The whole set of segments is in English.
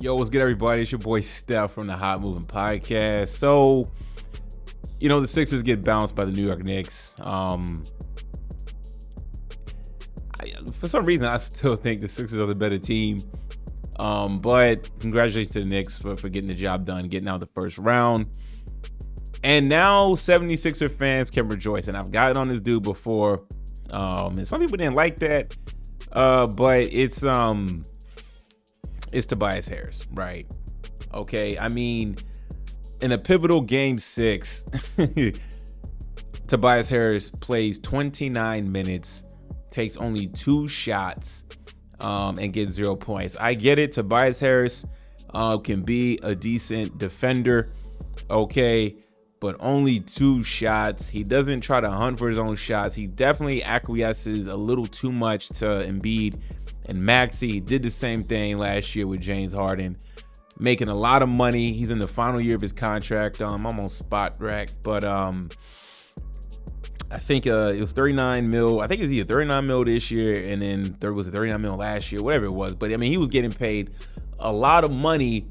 Yo, what's good, everybody? It's your boy Steph from the Hot Moving Podcast. So, the Sixers get bounced by the New York Knicks. For some reason, I still think the Sixers are the better team. But congratulations to the Knicks for getting the job done, getting out the first round. And now 76er fans can rejoice. And I've gotten on this dude before. And some people didn't like that. But it's Tobias Harris, right? Okay, I mean, in a pivotal game 6, Tobias Harris plays 29 minutes, takes only 2 shots, and gets 0 points. I get it. Tobias Harris can be a decent defender, okay, but only 2 shots. He doesn't try to hunt for his own shots. He definitely acquiesces a little too much to Embiid and Maxey. Did the same thing last year with James Harden, making a lot of money. He's in the final year of his contract. I'm on spot rack, but I think it was 39 mil. I think it was either 39 mil this year, and then there was a 39 mil last year, whatever it was. But I mean, he was getting paid a lot of money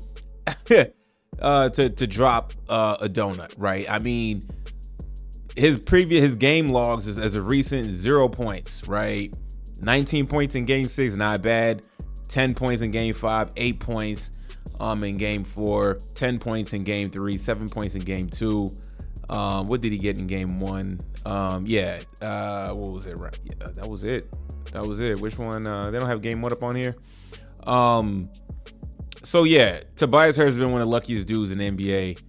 to drop a donut, right? I mean, his game logs is as a recent 0 points, right? 19 points in game 6, not bad. 10 points in game 5, 8 points in game 4, 10 points in game 3, 7 points in game 2. What did he get in game 1? What was it? Right? Yeah, that was it. Which one? They don't have game 1 up on here. So yeah, Tobias Harris has been one of the luckiest dudes in the NBA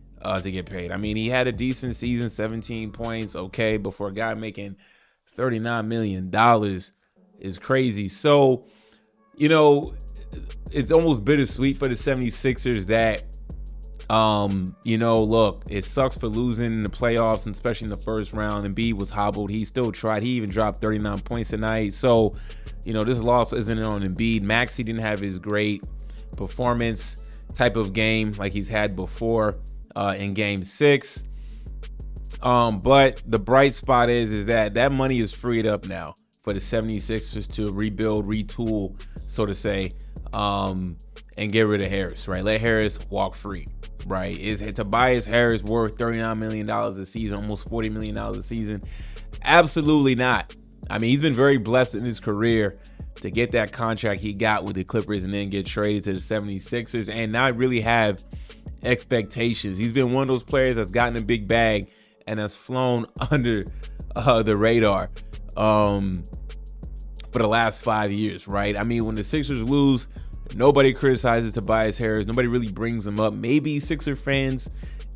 to get paid. I mean, he had a decent season, 17 points, okay, but for a guy making $39 million is crazy. So, it's almost bittersweet for the 76ers that, look, it sucks for losing in the playoffs, and especially in the first round. Embiid was hobbled. He still tried. He even dropped 39 points tonight. So, this loss isn't on Embiid. Maxey didn't have his great performance type of game like he's had before in game 6. But the bright spot is that money is freed up now for the 76ers to rebuild, retool, so to say, and get rid of Harris, right? Let Harris walk free, right? Is Tobias Harris worth $39 million a season, almost $40 million a season? Absolutely not. I mean, he's been very blessed in his career to get that contract he got with the Clippers and then get traded to the 76ers and not really have expectations. He's been one of those players that's gotten a big bag and has flown under the radar for the last 5 years, right? I mean, when the Sixers lose, nobody criticizes Tobias Harris. Nobody really brings him up. Maybe Sixer fans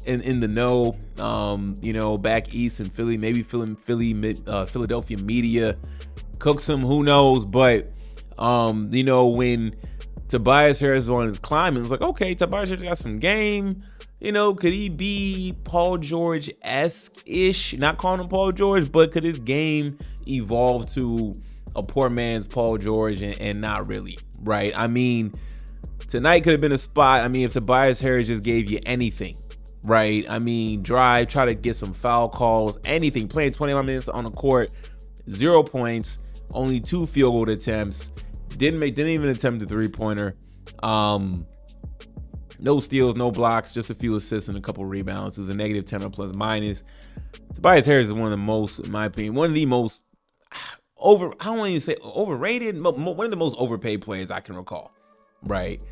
in the know, back east in Philly, maybe Philadelphia media cooks him, who knows? But, when Tobias Harris is on his climb, it's like, okay, Tobias Harris got some game. Could he be Paul George-esque-ish? Not calling him Paul George, but could his game evolve to a poor man's Paul George and not really, right? I mean, tonight could have been a spot. I mean, if Tobias Harris just gave you anything, right? I mean, drive, try to get some foul calls, anything. Playing 21 minutes on the court, 0 points, only 2 field goal attempts. Didn't even attempt the 3-pointer. No steals, no blocks, just a few assists and a couple rebounds. It was a negative 10 or plus minus. Tobias Harris is one of the most, in my opinion, one of the most I don't want to say overrated, one of the most overpaid players I can recall, right?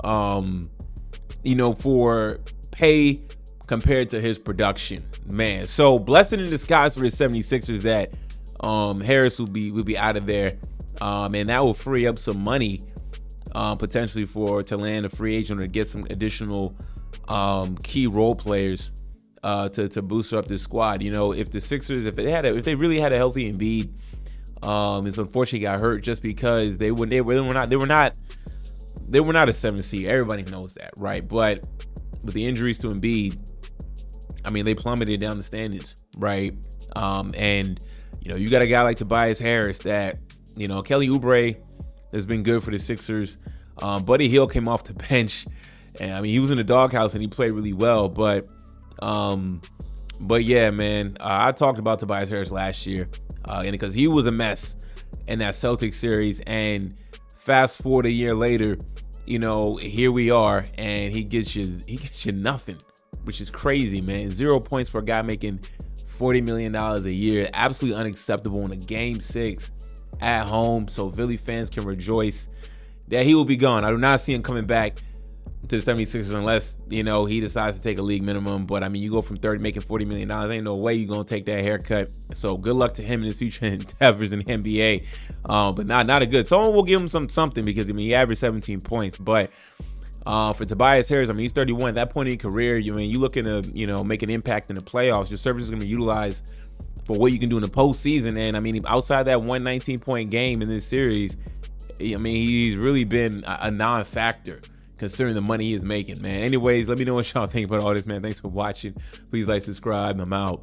For pay compared to his production, man. So blessing in disguise for the 76ers that Harris will be out of there, and that will free up some money potentially to land a free agent or get some additional key role players to boost up this squad. If the Sixers, if they really had a healthy Embiid, it's unfortunately got hurt just because they were not a 7 seed. Everybody knows that, right? But with the injuries to Embiid, I mean, they plummeted down the standings, right? And you got a guy like Tobias Harris that Kelly Oubre has been good for the Sixers. Buddy Hield came off the bench, and I mean, he was in the doghouse and he played really well. But yeah, man, I talked about Tobias Harris last year. And because he was a mess in that Celtics series, and fast forward a year later, here we are, and he gets you nothing, which is crazy, man. 0 points for a guy making $40 million a year. Absolutely unacceptable in a Game 6 at home, so Philly fans can rejoice that he will be gone. I do not see him coming back to the 76ers unless, he decides to take a league minimum. But, you go from 30 making $40 million. Ain't no way you're going to take that haircut. So, good luck to him in his future endeavors in the NBA. But not a good. Someone will give him something because, he averaged 17 points. But for Tobias Harris, he's 31. At that point in your career, you looking to, make an impact in the playoffs. Your service is going to be utilized for what you can do in the postseason. And, outside that 119-point game in this series, he's really been a non-factor considering the money he is making, man. Anyways, let me know what y'all think about all this, man. Thanks for watching. Please like, subscribe. I'm out.